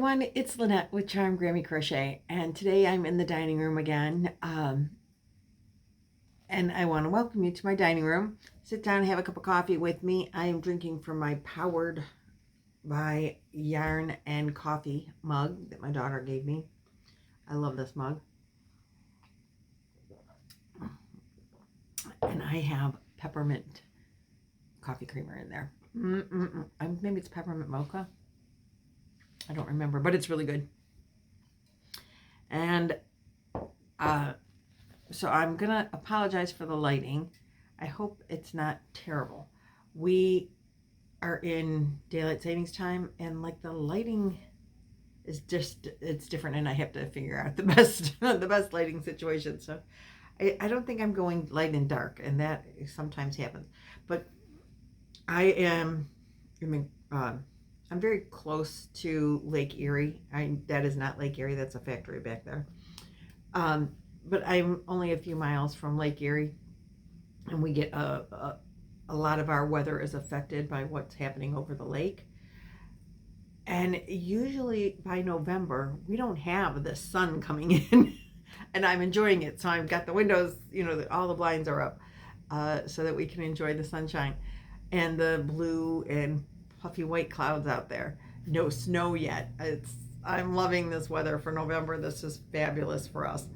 everyone, it's Lynette with Charmed Grammy Crochet, and today I'm in the dining room again, and I want to welcome you to my dining room. Sit down and have a cup of coffee with me. I am drinking from my Powered by Yarn and Coffee mug that my daughter gave me. I love this mug. And I have peppermint coffee creamer in there. Maybe it's peppermint mocha. I don't remember, but it's really good. And so I'm going to apologize for the lighting. I hope it's not terrible. We are in daylight savings time, and like the lighting is just, it's different, and I have to figure out the best the best lighting situation. So I don't think I'm going light and dark, and that sometimes happens. But I'm very close to Lake Erie. That is not Lake Erie, that's a factory back there. But I'm only a few miles from Lake Erie, and we get a lot of our weather is affected by what's happening over the lake. And usually by November, we don't have the sun coming in, and I'm enjoying it. So I've got the windows, all the blinds are up, so that we can enjoy the sunshine and the blue and puffy white clouds out there. No snow yet. I'm loving this weather for November. This is fabulous for us.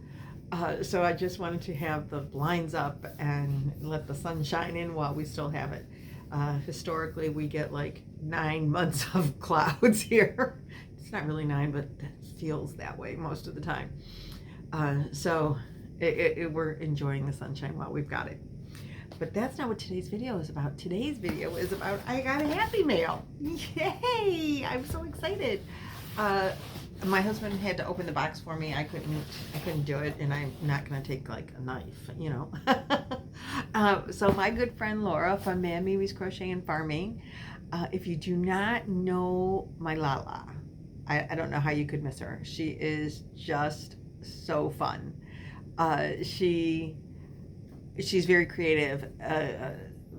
So I just wanted to have the blinds up and let the sun shine in while we still have it. Historically, we get like 9 months of clouds here. It's not really 9, but it feels that way most of the time. So we're enjoying the sunshine while we've got it. But that's not what today's video is about. Today's video is about I got a happy mail. Yay! I'm so excited. My husband had to open the box for me. I couldn't do it, and I'm not gonna take like a knife, So my good friend Laura from Mimi's Crochet and Farming. If you do not know my Lala, I don't know how you could miss her. She is just so fun. She's very creative,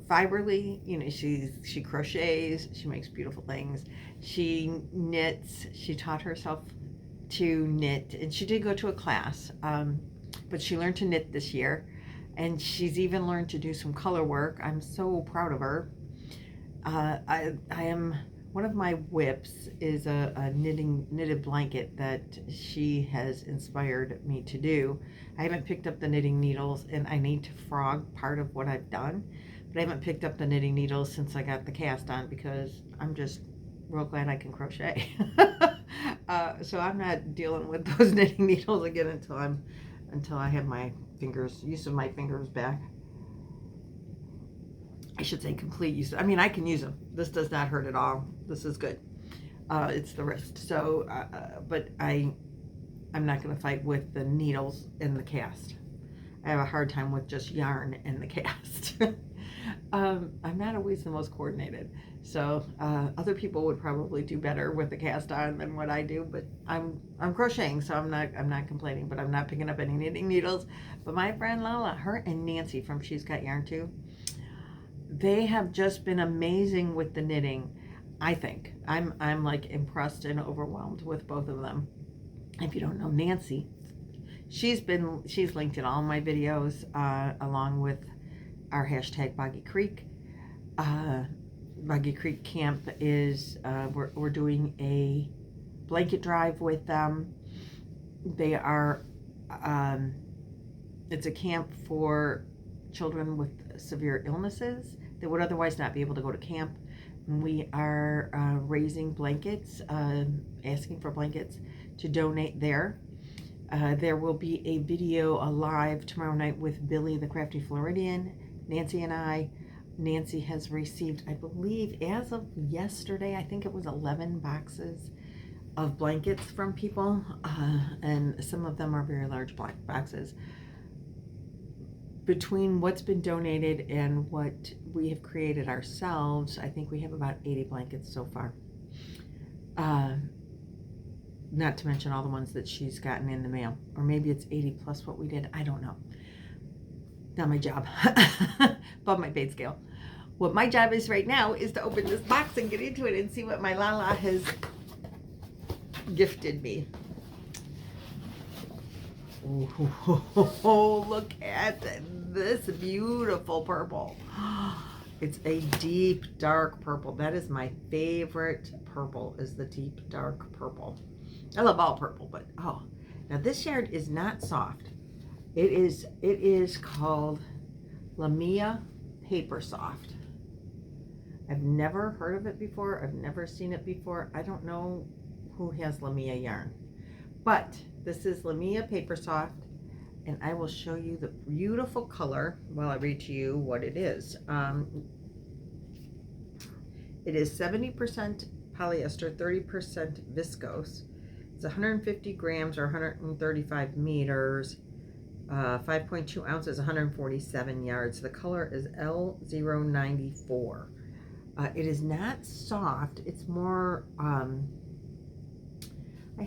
fiberly, she crochets, she makes beautiful things, she knits, she taught herself to knit, and she did go to a class, but she learned to knit this year, and she's even learned to do some color work. I'm so proud of her. One of my whips is a knitted blanket that she has inspired me to do. I haven't picked up the knitting needles, and I need to frog part of what I've done, but I haven't picked up the knitting needles since I got the cast on, because I'm just real glad I can crochet. So I'm not dealing with those knitting needles again until I have my use of my fingers back. I should say complete use. I mean, I can use them. This does not hurt at all. This is good. It's the wrist. So, but I'm not going to fight with the needles in the cast. I have a hard time with just yarn in the cast. I'm not always the most coordinated. So other people would probably do better with the cast on than what I do. But I'm crocheting, so I'm not complaining. But I'm not picking up any knitting needles. But my friend Lala, her and Nancy from She's Got Yarn Too, they have just been amazing with the knitting. I think I'm like impressed and overwhelmed with both of them. If you don't know Nancy, she's linked in all my videos, along with our hashtag Boggy Creek. Boggy Creek Camp is we're doing a blanket drive with them. They are it's a camp for children with severe illnesses that would otherwise not be able to go to camp. We are raising blankets, asking for blankets to donate there. There will be a video live tomorrow night with Billy the Crafty Floridian, Nancy and I. Nancy has received, I believe, as of yesterday, I think it was 11 boxes of blankets from people, and some of them are very large boxes. Between what's been donated and what we have created ourselves, I think we have about 80 blankets so far. Not to mention all the ones that she's gotten in the mail. Or maybe it's 80 plus what we did. I don't know. Not my job. Above my paid scale. What my job is right now is to open this box and get into it and see what my Lala has gifted me. Oh, look at this beautiful purple. It's a deep dark purple. That is my favorite purple, is the deep dark purple. I love all purple, but oh, now this yarn is not soft. It is called Lamia Paper Soft. I've never heard of it before. I've never seen it before. I don't know who has Lamia yarn, but this is Lamia Paper Soft, and I will show you the beautiful color while I read to you what it is. It is 70% polyester, 30% viscose. It's 150 grams or 135 meters, 5.2 ounces, 147 yards. The color is L094. It is not soft. It's more, I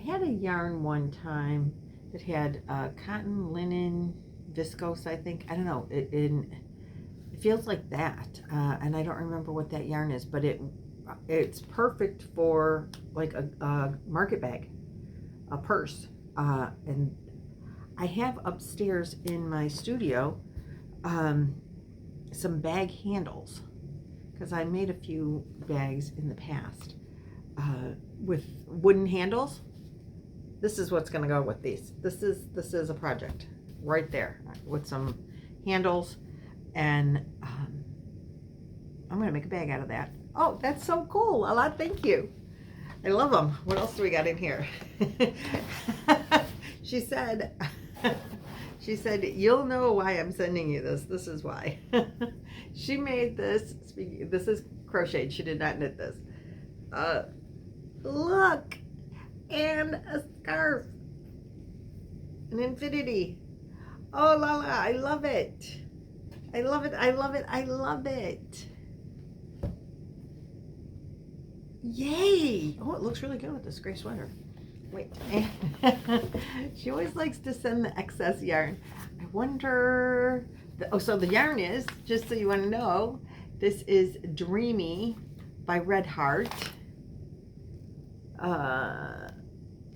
had a yarn one time that had cotton, linen, viscose, I think. I don't know. It feels like that. And I don't remember what that yarn is, but it's perfect for like a market bag, a purse. And I have upstairs in my studio some bag handles, because I made a few bags in the past with wooden handles. This is what's going to go with these. This is a project right there with some handles, and I'm going to make a bag out of that. Oh, that's so cool, Lala. Thank you. I love them. What else do we got in here? She said, you'll know why I'm sending you this. This is why. She made this. This is crocheted. She did not knit this. Look. And a scarf. An infinity. Oh, Lala, I love it. I love it. I love it. I love it. Yay. Oh, it looks really good with this gray sweater. Wait. She always likes to send the excess yarn. I wonder. So the yarn is, just so you want to know, this is Dreamy by Red Heart.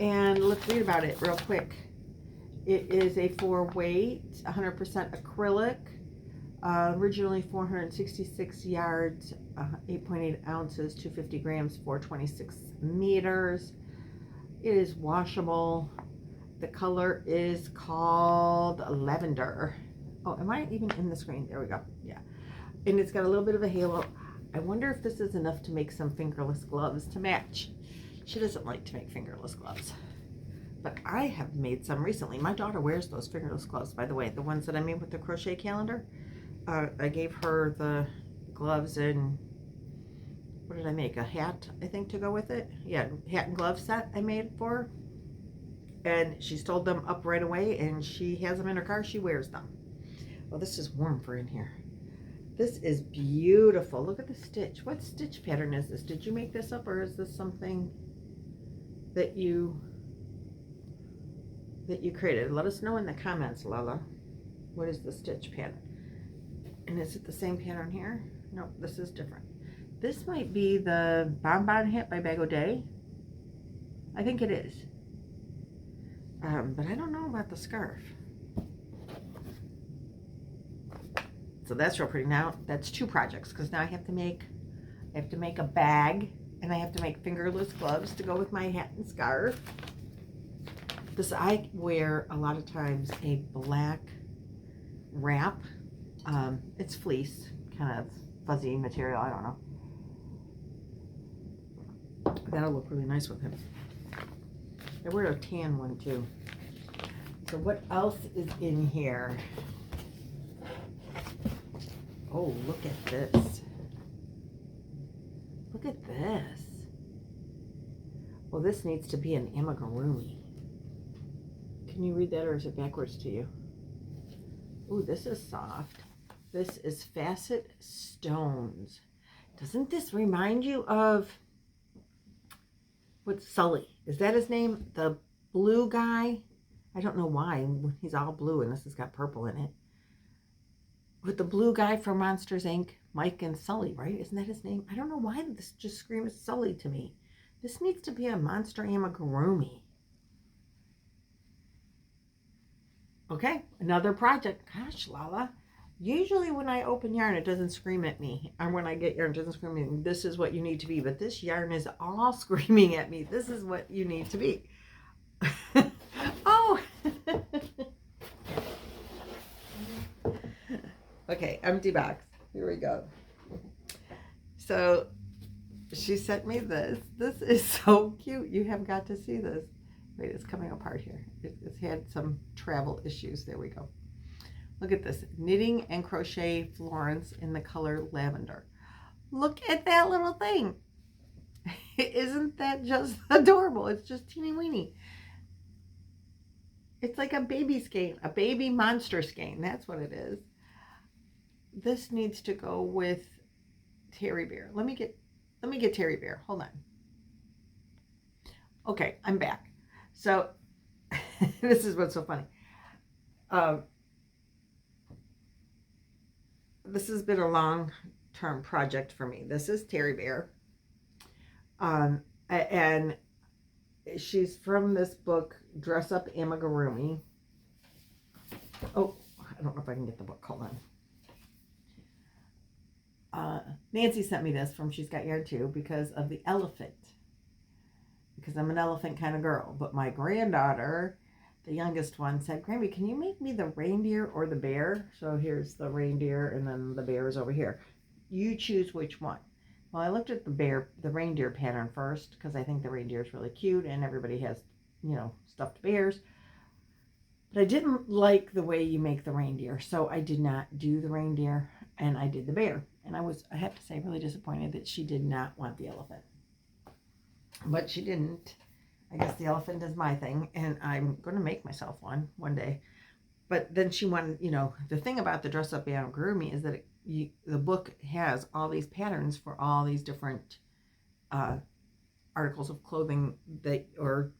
And let's read about it real quick. It is a 4-weight, 100% acrylic, originally 466 yards, 8.8 ounces, 250 grams, 426 meters. It is washable. The color is called lavender. Oh, am I even in the screen? There we go. Yeah. And it's got a little bit of a halo. I wonder if this is enough to make some fingerless gloves to match. She doesn't like to make fingerless gloves, but I have made some recently. My daughter wears those fingerless gloves, by the way, the ones that I made with the crochet calendar. I gave her the gloves, and what did I make? A hat, I think, to go with it. Yeah, hat and glove set I made for her. And she stole them up right away, and she has them in her car. She wears them. Well, this is warm for in here. This is beautiful. Look at the stitch. What stitch pattern is this? Did you make this up, or is this something that you created? Let us know in the comments, Lala. What is the stitch pattern? And is it the same pattern here? No, this is different. This might be the Bonbon Hat by Bag O' Day. I think it is. But I don't know about the scarf. So that's real pretty. Now that's 2 projects, because now I have to make a bag, and I have to make fingerless gloves to go with my hat and scarf. This, I wear a lot of times a black wrap. It's fleece, kind of fuzzy material. I don't know. That'll look really nice with him. I wear a tan one too. So what else is in here? Oh, look at this. Look at this. Well, this needs to be an amigurumi. Can you read that, or is it backwards to you? Ooh, this is soft. This is Facet Stones. Doesn't this remind you of, what's Sully? Is that his name? The blue guy? I don't know why. He's all blue and this has got purple in it. With the blue guy from Monsters, Inc., Mike and Sully, right? Isn't that his name? I don't know why this just screams Sully to me. This needs to be a monster amigurumi. Okay, another project. Gosh, Lala. Usually when I open yarn, it doesn't scream at me. Or when I get yarn, it doesn't scream at me. This is what you need to be. But this yarn is all screaming at me. This is what you need to be. Oh! Okay, empty box. Here we go. So she sent me this. This is so cute. You have got to see this. Wait, it's coming apart here. It's had some travel issues. There we go. Look at this. Knitting and Crochet Florence in the color lavender. Look at that little thing. Isn't that just adorable? It's just teeny weeny. It's like a baby skein, a baby monster skein. That's what it is. This needs to go with Terry Bear. Let me get Terry Bear. Hold on. Okay, I'm back. So this is what's so funny. This has been a long-term project for me. This is Terry Bear. And she's from this book, Dress Up Amigurumi. Oh, I don't know if I can get the book. Hold on. Nancy sent me this from She's Got Yarn Too because of the elephant. Because I'm an elephant kind of girl. But my granddaughter, the youngest one, said, Grammy, can you make me the reindeer or the bear? So here's the reindeer and then the bear is over here. You choose which one. Well, I looked at the reindeer pattern first because I think the reindeer is really cute and everybody has, you know, stuffed bears. But I didn't like the way you make the reindeer, so I did not do the reindeer and I did the bear. And I have to say, really disappointed that she did not want the elephant. But she didn't. I guess the elephant is my thing, and I'm going to make myself one day. But then she wanted, you know, the thing about the Dress Up Amigurumi is that the book has all these patterns for all these different articles of clothing or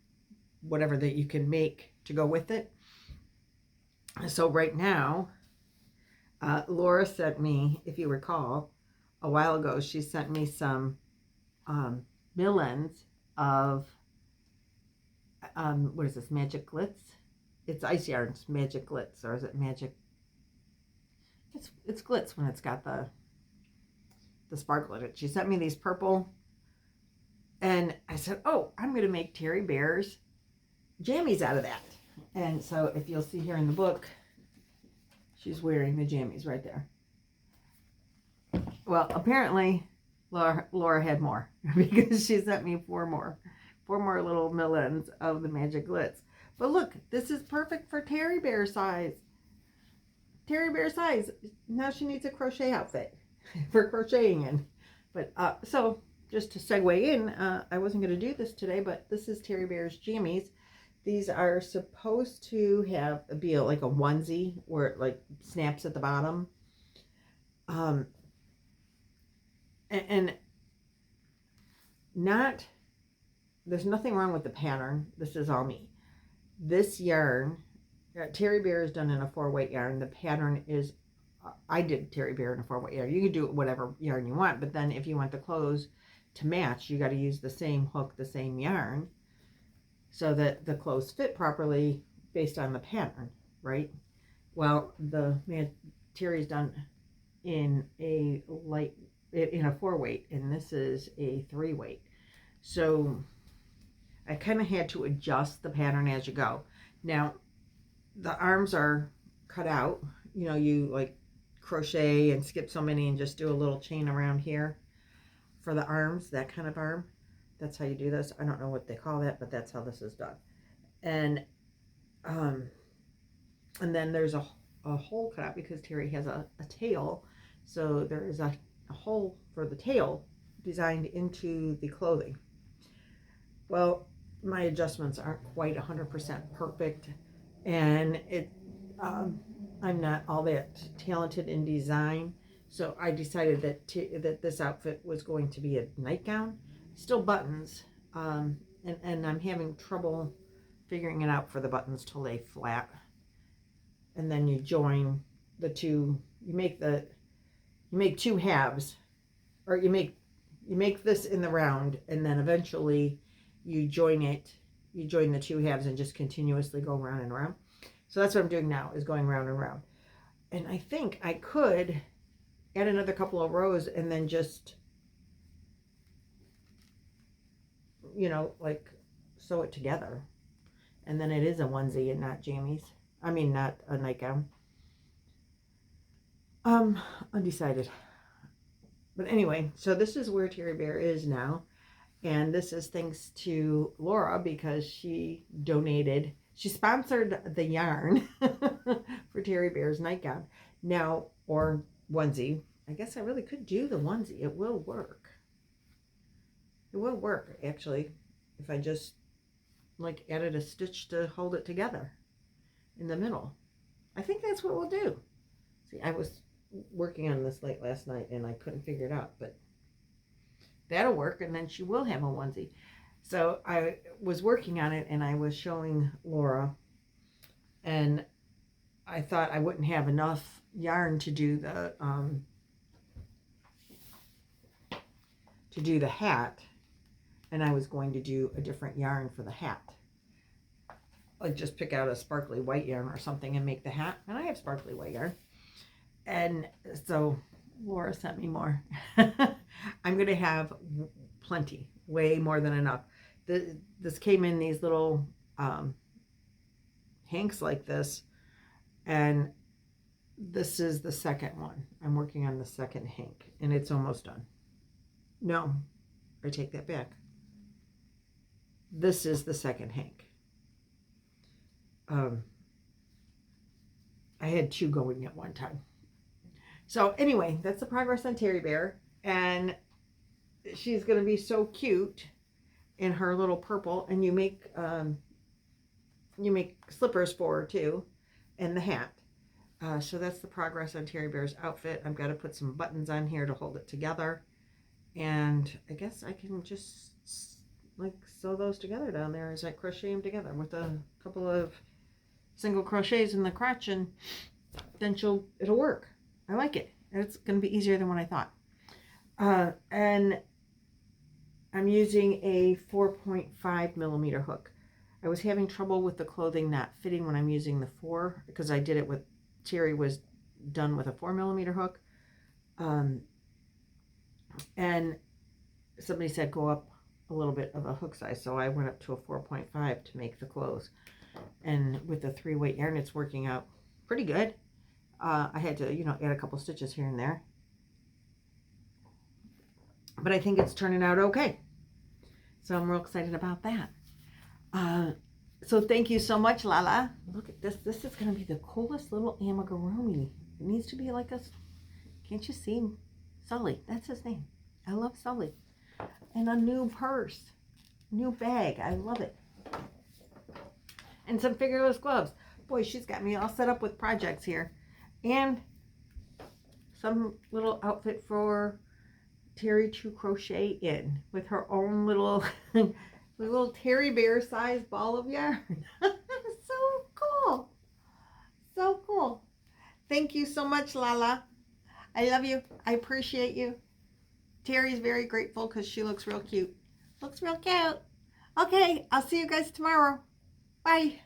whatever that you can make to go with it. So right now, Laura sent me, if you recall, a while ago, she sent me some mill ends of what is this, Magic Glitz? It's Ice Yarns Magic Glitz, or is it Magic? It's Glitz when it's got the sparkle in it. She sent me these purple, and I said, oh, I'm going to make Terry Bear's jammies out of that. And so if you'll see here in the book, she's wearing the jammies right there. Well, apparently Laura had more because she sent me four more little mill ends of the Magic Glitz. But look, this is perfect for Terry Bear size. Terry Bear size. Now she needs a crochet outfit for crocheting in. But so just to segue in, I wasn't going to do this today, but this is Terry Bear's jammies. These are supposed to be like a onesie where it like snaps at the bottom. And there's nothing wrong with the pattern. This is all me. This yarn, Terry Bear is done in a 4-weight yarn. The pattern is, I did Terry Bear in a 4-weight yarn. You can do whatever yarn you want, but then if you want the clothes to match, you got to use the same hook, the same yarn, so that the clothes fit properly based on the pattern, right? Well, Terry's done in a 4-weight, and this is a 3-weight. So I kind of had to adjust the pattern as you go. Now, the arms are cut out. You know, you like crochet and skip so many and just do a little chain around here for the arms, that kind of arm. That's how you do this. I don't know what they call that, but that's how this is done. And then there's a hole cut out because Terry has a tail. So there is a hole for the tail designed into the clothing. Well, my adjustments aren't quite 100% perfect, and I'm not all that talented in design, so I decided that this outfit was going to be a nightgown, still buttons, and I'm having trouble figuring it out for the buttons to lay flat. And then you join the two, you make two halves, or you make you make this in the round, and then eventually you join it. You join the two halves and just continuously go round and round. So that's what I'm doing now, is going round and round. And I think I could add another couple of rows and then just, you know, like sew it together. And then it is a onesie and not jammies. I mean, not a nightgown. Undecided. But anyway, so this is where Terry Bear is now. And this is thanks to Laura, because she donated, she sponsored the yarn for Terry Bear's nightgown. Now, or onesie. I guess I really could do the onesie. It will work. It will work, actually, if I just like added a stitch to hold it together in the middle. I think that's what we'll do. See, I was working on this late last night and I couldn't figure it out, but that'll work, and then she will have a onesie. So I was working on it and I was showing Laura, and I thought I wouldn't have enough yarn to do the hat, and I was going to do a different yarn for the hat. Like just pick out a sparkly white yarn or something and make the hat. And I have sparkly white yarn. And so Laura sent me more. I'm going to have plenty, way more than enough. This came in these little hanks like this, and this is the second one. I'm working on the second hank, and it's almost done. No, I take that back. This is the second hank. I had two going at one time. So anyway, that's the progress on Terry Bear, and she's going to be so cute in her little purple, and you make slippers for her too, and the hat. So that's the progress on Terry Bear's outfit. I've got to put some buttons on here to hold it together, and I guess I can just like sew those together down there as I crochet them together with a couple of single crochets in the crotch, and then it'll work. I like it. It's going to be easier than what I thought. And I'm using a 4.5 millimeter hook. I was having trouble with the clothing not fitting when I'm using the 4, because I did it with, Terry was done with a 4 millimeter hook. And somebody said go up a little bit of a hook size, so I went up to a 4.5 to make the clothes. And with the 3-weight yarn, it's working out pretty good. I had to, add a couple stitches here and there, but I think it's turning out okay. So I'm real excited about that. So thank you so much, Lala. Look at this. This is going to be the coolest little amigurumi. It needs to be like a, can't you see? Sully, that's his name. I love Sully. And a new purse, new bag. I love it. And some fingerless gloves. Boy, she's got me all set up with projects here. And some little outfit for Terry to crochet in with her own little little Terry Bear size ball of yarn. So cool. So cool. Thank you so much, Lala. I love you. I appreciate you. Terry's very grateful because she looks real cute. Looks real cute. Okay, I'll see you guys tomorrow. Bye.